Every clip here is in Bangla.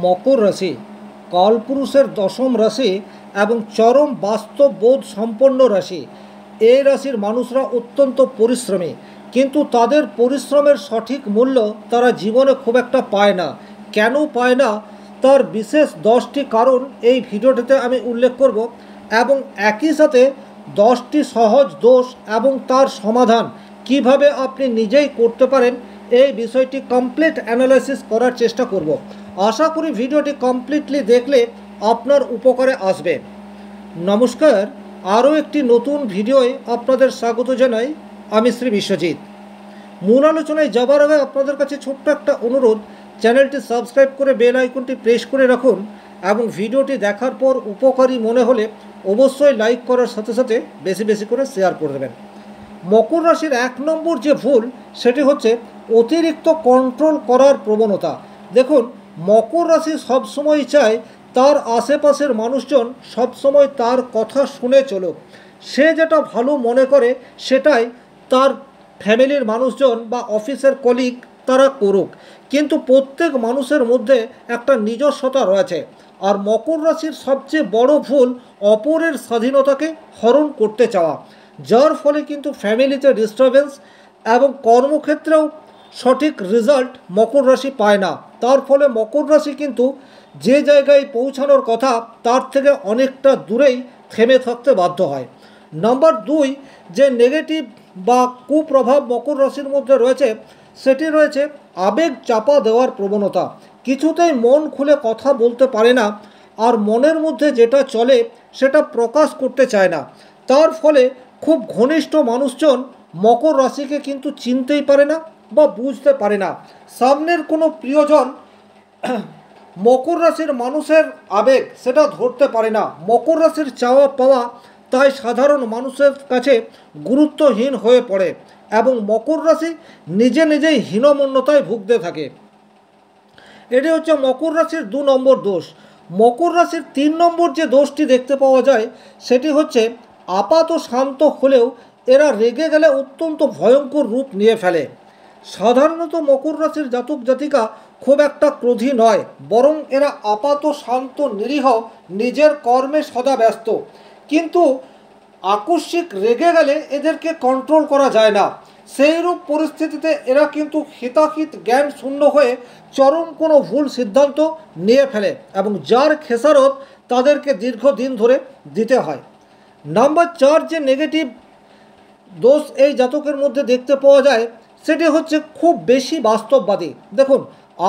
মকর রাশি কালপুরুষের দশম রাশি এবং চরম বাস্তববোধ সম্পন্ন রাশি। এই রাশির মানুষরা অত্যন্ত পরিশ্রমী, কিন্তু তাদের পরিশ্রমের সঠিক মূল্য তারা জীবনে খুব একটা পায় না। কেন পায় না তার বিশেষ 10টি কারণ এই ভিডিওটিতে আমি উল্লেখ করব, এবং একই সাথে 10টি সহজ দোষ এবং তার সমাধান কিভাবে আপনি নিজেই করতে পারেন এই বিষয়টি কমপ্লিট অ্যানালাইসিস করার চেষ্টা করব। আশা করি ভিডিওটি কমপ্লিটলি দেখলে আপনার উপকারে আসবে। নমস্কার, আরও একটি নতুন ভিডিওয় আপনাদের স্বাগত জানাই। আমি শ্রী বিশ্বজিৎ। মূল আলোচনায় যাবার আগে আপনাদের কাছে ছোট্ট একটা অনুরোধ, চ্যানেলটি সাবস্ক্রাইব করে বেল আইকনটি প্রেস করে রাখুন, এবং ভিডিওটি দেখার পর উপকারী মনে হলে অবশ্যই লাইক করার সাথে সাথে বেশি বেশি করে শেয়ার করে দেবেন। মকর রাশির 1 নম্বর যে ভুল সেটি হচ্ছে অতিরিক্ত কন্ট্রোল করার প্রবণতা। দেখুন, মকর রাশি সবসময় চায় তার আশেপাশের মানুষজন সবসময় তার কথা শুনে চলুক। সে যেটা ভালো মনে করে সেটাই তার ফ্যামিলির মানুষজন বা অফিসের কলিগ তারা করুক, কিন্তু প্রত্যেক মানুষের মধ্যে একটা নিজস্বতা রয়েছে। আর মকর রাশির সবচেয়ে বড় ভুল অপরের স্বাধীনতাকে হরণ করতে চাওয়া, যার ফলে কিন্তু ফ্যামিলিতে ডিস্টারবেন্স এবং কর্মক্ষেত্রেও সঠিক রেজাল্ট মকর রাশি পায় না। তার ফলে মকর রাশি কিন্তু যে জায়গায় পৌঁছানোর কথা তার থেকে অনেকটা দূরেই থেমে থাকতে বাধ্য হয়। নাম্বার 2, যে নেগেটিভ বা কুপ্রভাব মকর রাশির মধ্যে রয়েছে সেটি রয়েছে আবেগ চাপা দেওয়ার প্রবণতা। কিছুতেই মন খুলে কথা বলতে পারে না, আর মনের মধ্যে যেটা চলে সেটা প্রকাশ করতে চায় না। তার ফলে খুব ঘনিষ্ঠ মানুষজন মকর রাশিকে কিন্তু চিনতেই পারে না বা বুঝতে পারে না। সামনের কোনো প্রিয়জন মকর রাশির মানুষের আবেগ সেটা ধরতে পারে না। মকর রাশির চাওয়া পাওয়া তাই সাধারণ মানুষের কাছে গুরুত্বহীন হয়ে পড়ে, এবং মকর রাশি নিজে নিজেই হীনমন্যতায় ভুগতে থাকে। এটি হচ্ছে মকর রাশির 2 নম্বর দোষ। মকর রাশির 3 নম্বর যে দোষটি দেখতে পাওয়া যায় সেটি হচ্ছে আপাত শান্ত হলেও এরা রেগে গেলে অত্যন্ত ভয়ঙ্কর রূপ নিয়ে ফেলে। সাধারণত মকর রাশির জাতক জাতিকা খুব একটা ক্রোধী নয়, বরং এরা আপাত শান্ত নিরীহ, নিজের কর্মে সদা ব্যস্ত। কিন্তু আকস্মিক রেগে গেলে এদেরকে কন্ট্রোল করা যায় না। সেইরূপ পরিস্থিতিতে এরা কিন্তু হিতাহিত জ্ঞান শূন্য হয়ে চরম কোনো ভুল সিদ্ধান্ত নিয়ে ফেলে, এবং যার খেসারত তাদেরকে দীর্ঘদিন ধরে দিতে হয়। নাম্বার 4, যে নেগেটিভ দোষ এই জাতকের মধ্যে দেখতে পাওয়া যায় সেটি হচ্ছে খুব বেশি বাস্তববাদী। দেখুন,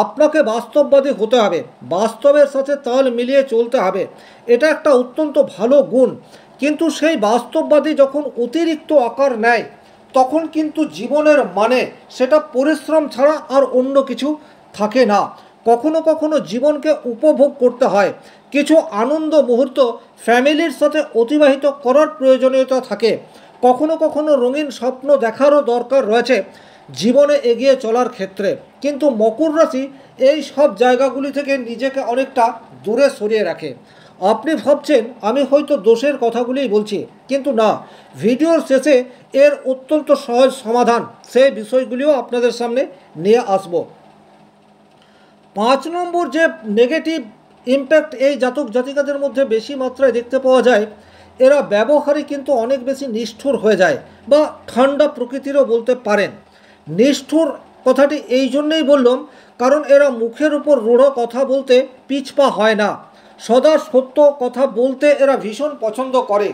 আপনাকে বাস্তববাদী হতে হবে, বাস্তবের সাথে তাল মিলিয়ে চলতে হবে। এটা একটা অত্যন্ত ভালো গুণ, কিন্তু সেই বাস্তববাদী যখন অতিরিক্ত আকার নেয় তখন কিন্তু জীবনের মানে সেটা পরিশ্রম ছাড়া আর অন্য কিছু থাকে না। কখনো কখনো জীবনকে উপভোগ করতে হয়, কিছু আনন্দ মুহূর্ত ফ্যামিলির সাথে অতিবাহিত করার প্রয়োজনীয়তা থাকে, কখনো কখনো রঙিন স্বপ্ন দেখারও দরকার রয়েছে জীবনে এগিয়ে চলার ক্ষেত্রে। কিন্তু মকর রাশি এই সব জায়গাগুলি থেকে নিজেকে অনেকটা দূরে সরিয়ে রাখে। আপনি ভাবছেন আমি হয়তো দোষের কথাগুলিই বলছি, কিন্তু না, ভিডিওর শেষে এর অত্যন্ত সহজ সমাধান সেই বিষয়গুলিও আপনাদের সামনে নিয়ে আসব। 5 নম্বর যে নেগেটিভ ইম্প্যাক্ট এই জাতক জাতিকাদের মধ্যে বেশি মাত্রায় দেখতে পাওয়া যায়, এরা ব্যবহারে কিন্তু অনেক বেশি নিষ্ঠুর হয়ে যায়, বা ঠান্ডা প্রকৃতিরও বলতে পারেন। নিষ্ঠুর কথাটি এই জন্যেই বললাম কারণ এরা মুখের উপর রূঢ় কথা বলতে পিছপা হয় না। সদা সত্য কথা বলতে এরা ভীষণ পছন্দ করে,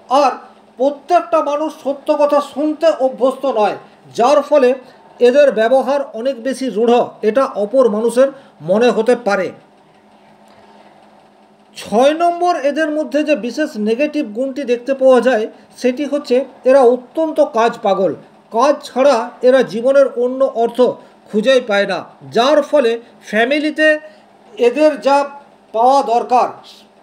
আর প্রত্যেকটা মানুষ সত্য কথা শুনতে অভ্যস্ত নয়, যার ফলে এদের ব্যবহার অনেক বেশি রূঢ় এটা অপর মানুষের মনে হতে পারে। 6 নম্বর এদের মধ্যে যে বিশেষ নেগেটিভ গুণটি দেখতে পাওয়া যায় সেটি হচ্ছে এরা অত্যন্ত কাজ পাগল। কাজ ছাড়া এরা জীবনের অন্য অর্থ খুঁজেই পায় না, যার ফলে ফ্যামিলিতে এদের যা পাওয়া দরকার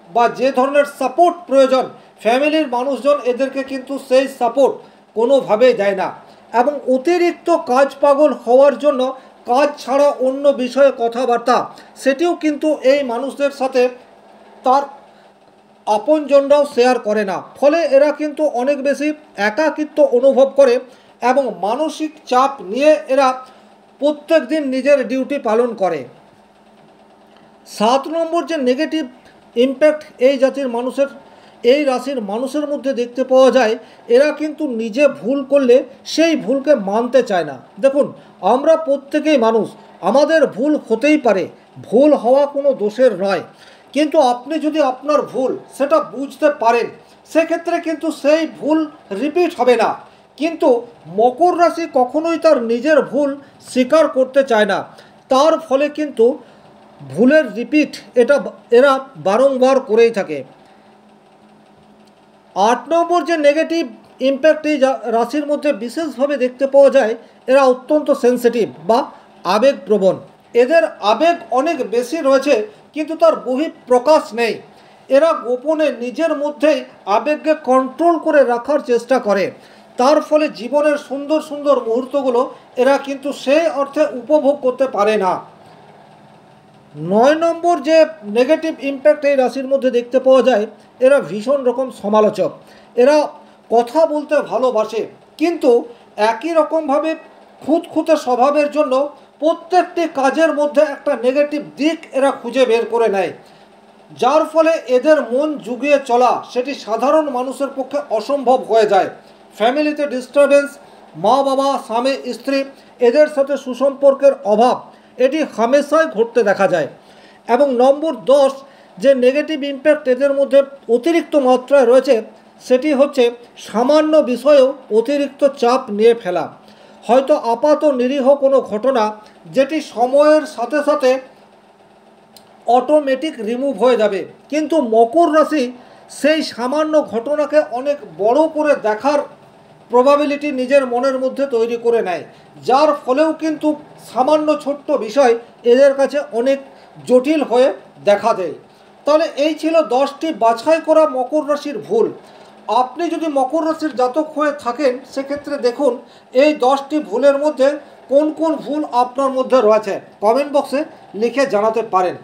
বা যে ধরনের সাপোর্ট প্রয়োজন ফ্যামিলির মানুষজন এদেরকে কিন্তু সেই সাপোর্ট কোনোভাবেই দেয় না, এবং অতিরিক্ত কাজ পাগল হওয়ার জন্য কাজ ছাড়া অন্য বিষয়ে কথাবার্তা সেটিও কিন্তু এই মানুষদের সাথে তার আপনজনরাও শেয়ার করে না। ফলে এরা কিন্তু অনেক বেশি একাকিত্ব অনুভব করে, এবং মানসিক চাপ নিয়ে এরা প্রত্যেক দিন নিজের ডিউটি পালন করে। 7 নম্বর যে নেগেটিভ ইম্প্যাক্ট এই রাশির মানুষের মধ্যে দেখতে পাওয়া যায়, এরা কিন্তু নিজে ভুল করলে সেই ভুলকে মানতে চায় না। দেখুন, আমরা প্রত্যেকেই মানুষ, আমাদের ভুল হতেই পারে, ভুল হওয়া কোনো দোষের নয়, কিন্তু আপনি যদি আপনার ভুল সেটা বুঝতে পারেন, সেক্ষেত্রে কিন্তু সেই ভুল রিপিট হবে না। কিন্তু মকর রাশি কখনোই তার নিজের ভুল স্বীকার করতে চায় না, তার ফলে কিন্তু ভুলের রিপিট এরা বারংবার করেই থাকে। 8 নম্বর যে নেগেটিভ ইম্প্যাক্ট এই রাশির মধ্যে বিশেষভাবে দেখতে পাওয়া যায়, এরা অত্যন্ত সেন্সিটিভ বা আবেগপ্রবণ। এদের আবেগ অনেক বেশি রয়েছে, কিন্তু তার বহিঃপ্রকাশ নেই। এরা গোপনে নিজের মধ্যেই আবেগকে কন্ট্রোল করে রাখার চেষ্টা করে, তার ফলে জীবনের সুন্দর সুন্দর মুহূর্তগুলো এরা কিন্তু সেই অর্থে উপভোগ করতে পারে না। 9 নম্বর যে নেগেটিভ ইম্প্যাক্ট এই রাশির মধ্যে দেখতে পাওয়া যায়, এরা ভীষণ রকম সমালোচক। এরা কথা বলতে ভালোবাসে, কিন্তু একই রকমভাবে খুঁতখুঁতে স্বভাবের জন্য প্রত্যেকটি কাজের মধ্যে একটা নেগেটিভ দিক এরা খুঁজে বের করে নেয়, যার ফলে এদের মন জুগিয়ে চলা সেটি সাধারণ মানুষের পক্ষে অসম্ভব হয়ে যায়। ফ্যামিলিতে ডিস্টারবেন্স, মা বাবা, স্বামী স্ত্রী এদের সাথে সুসম্পর্কের অভাব এটি হামেশাই ঘটতে দেখা যায়। এবং নম্বর 10 যে নেগেটিভ ইম্প্যাক্ট এদের মধ্যে অতিরিক্ত মাত্রায় রয়েছে, সেটি হচ্ছে সামান্য বিষয়েও অতিরিক্ত চাপ নিয়ে ফেলা। হয়তো আপাত নিরীহ কোনো ঘটনা যেটি সময়ের সাথে সাথে অটোমেটিক রিমুভ হয়ে যাবে, কিন্তু মকর রাশি সেই সামান্য ঘটনাকে অনেক বড় করে দেখার প্রবাবিলিটি নিজের মনের মধ্যে তৈরি করে নেয়, যার ফলেও কিন্তু সামান্য ছোট্ট বিষয় এদের কাছে অনেক জটিল হয়ে দেখা দেয়। তাহলে এই ছিল 10টি বাছাই করা মকর রাশির ভুল। আপনি যদি মকর রাশির জাতক হয়ে থাকেন, সেক্ষেত্রে দেখুন এই 10টি ভুলের মধ্যে কোন কোন ভুল আপনার মধ্যে রয়েছে, কমেন্ট বক্সে লিখে জানাতে পারেন।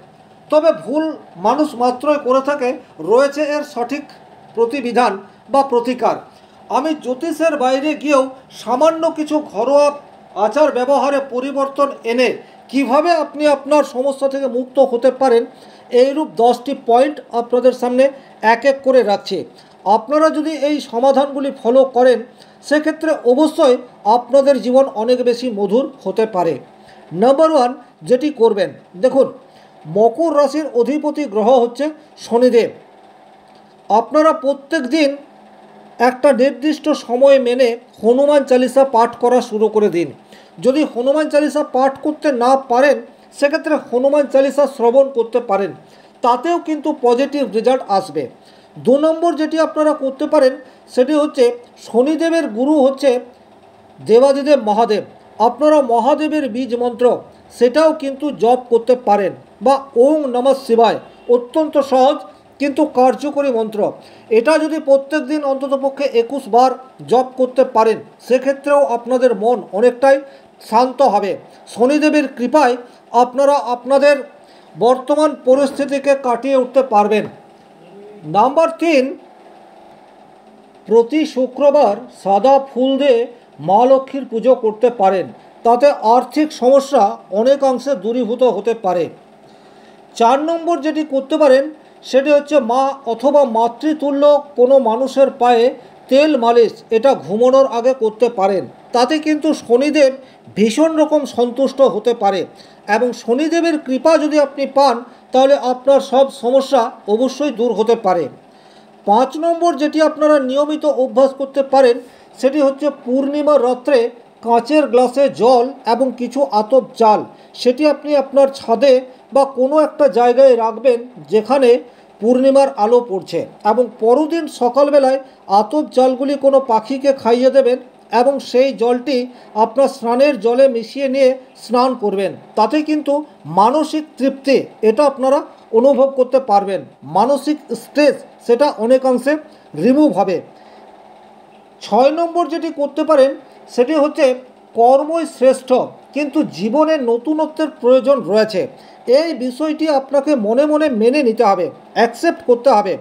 তবে ভুল মানুষ মাত্রই করে থাকে, রয়েছে এর সঠিক প্রতিবিধান বা প্রতিকার। আমি জ্যোতিষের বাইরে গিয়েও সামান্য কিছু ঘরোয়া আচার ব্যবহারে পরিবর্তন এনে কিভাবে আপনি আপনার সমস্যা থেকে মুক্ত হতে পারেন, এইরূপ 10টি পয়েন্ট আপনাদের সামনে এক এক করে রাখছি। আপনারা যদি এই সমাধানগুলি ফলো করেন, সেক্ষেত্রে অবশ্যই আপনাদের জীবন অনেক বেশি মধুর হতে পারে। নাম্বার 1 যেটি করবেন, দেখুন মকর রাশির অধিপতি গ্রহ হচ্ছে শনিদেব। আপনারা প্রত্যেক দিন একটা নির্দিষ্ট সময় মেনে হনুমান চালিসা পাঠ করা শুরু করে দিন। যদি হনুমান চালিসা পাঠ করতে না পারেন, সেক্ষেত্রে হনুমান চালিসা শ্রবণ করতে পারেন, তাতেও কিন্তু পজিটিভ রেজাল্ট আসবে। 2 নম্বর যেটি আপনারা করতে পারেন, সেটি হচ্ছে শনিদেবের গুরু হচ্ছে দেবাদিদেব মহাদেব। আপনারা মহাদেবের বীজ মন্ত্র সেটাও কিন্তু জপ করতে পারেন, বা ওং নমঃ শিবায়, অত্যন্ত সহজ কিন্তু কার্যকরী মন্ত্র। এটা যদি প্রত্যেক দিন অন্ততপক্ষে 21 বার জপ করতে পারেন, সেক্ষেত্রেও আপনাদের মন অনেকটাই শান্ত হবে। শনিদেবের কৃপায় আপনারা আপনাদের বর্তমান পরিস্থিতিকে কাটিয়ে উঠতে পারবেন। নাম্বার 3, প্রতি শুক্রবার সাদা ফুল দিয়ে মা লক্ষ্মীর পুজো করতে পারেন, তাতে আর্থিক সমস্যা অনেকাংশে দূরীভূত হতে পারে। 4 নম্বর যেটি করতে পারেন, সেটি হচ্ছে মা অথবা মাতৃতুল্য কোনো মানুষের পায়ে তেল মালিশ, এটা ঘুমানোর আগে করতে পারেন, তাতে কিন্তু শনিদেব ভীষণ রকম সন্তুষ্ট হতে পারে। এবং শনিদেবের কৃপা যদি আপনি পান, তাহলে আপনার সব সমস্যা অবশ্যই দূর হতে পারে। 5 নম্বর যেটি আপনারা নিয়মিত অভ্যাস করতে পারেন, সেটি হচ্ছে পূর্ণিমার রাত্রে কাঁচের গ্লাসে জল এবং কিছু আতপ চাল, সেটি আপনি আপনার ছাদে বা কোনো একটা জায়গায় রাখবেন যেখানে পূর্ণিমার আলো পড়ছে, এবং পরদিন সকালবেলায় আতপ চালগুলি কোনো পাখিকে খাইয়ে দেবেন এবং সেই জলটি আপনার স্নানের জলে মিশিয়ে নিয়ে স্নান করবেন। তাতে কিন্তু মানসিক তৃপ্তি এটা আপনারা অনুভব করতে পারবেন, মানসিক স্ট্রেস সেটা অনেকাংশে রিমুভ হবে। 6 নম্বর যেটি করতে পারেন, সেটি হচ্ছে কর্মই শ্রেষ্ঠ, কিন্তু জীবনে নতুনত্বের প্রয়োজন রয়েছে। এই বিষয়টি আপনাকে মনে মনে মেনে নিতে হবে, অ্যাকসেপ্ট করতে হবে।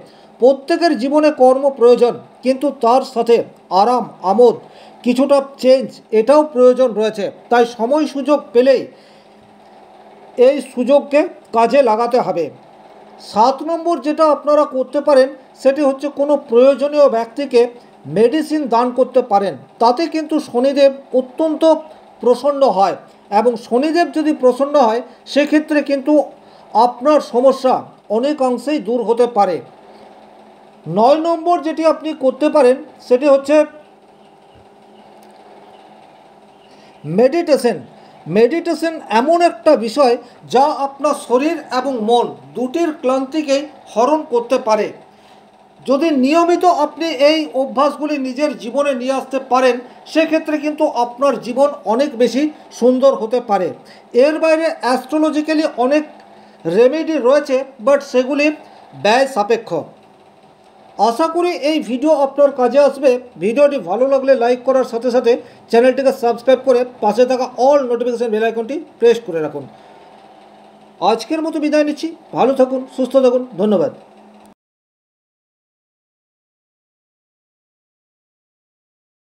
প্রত্যেকের জীবনে কর্ম প্রয়োজন, কিন্তু তার সাথে আরাম, আমোদ, কিছুটা চেঞ্জ এটাও প্রয়োজন রয়েছে। তাই সময় সুযোগ পেলেই এই সুযোগকে কাজে লাগাতে হবে। 7 নম্বর যেটা আপনারা করতে পারেন সেটি হচ্ছে কোনো প্রয়োজনীয় ব্যক্তিকে মেডিসিন দান করতে পারেন। তাতে কিন্তু শনিদেব অত্যন্ত প্রসন্ন হয়, এবং শনিদেব যদি প্রসন্ন হয় সেক্ষেত্রে কিন্তু আপনার সমস্যা অনেক অংশেই দূর হতে পারে। 9 নম্বর যেটি আপনি করতে পারেন সেটি হচ্ছে মেডিটেশন। মেডিটেশন এমন একটা বিষয় যা আপনার শরীর এবং মন দুটির ক্লান্তিকে হরণ করতে পারে। যদি নিয়মিত আপনি এই অভ্যাসগুলি নিজের জীবনে নিয়ে আসতে পারেন সেক্ষেত্রে কিন্তু আপনার জীবন অনেক বেশি সুন্দর হতে পারে। এর বাইরে অ্যাস্ট্রোলজিক্যালি অনেক রেমেডি রয়েছে, বাট সেগুলি ব্যয় সাপেক্ষ। আশা করি এই ভিডিও আপনার কাজে আসবে। ভিডিওটি ভালো লাগলে লাইক করার সাথে সাথে চ্যানেলটিকে সাবস্ক্রাইব করে পাশে থাকা অল নোটিফিকেশন বেল আইকনটি প্রেস করে রাখুন। আজকের মতো বিদায় নিচ্ছি। ভালো থাকুন, সুস্থ থাকুন, ধন্যবাদ।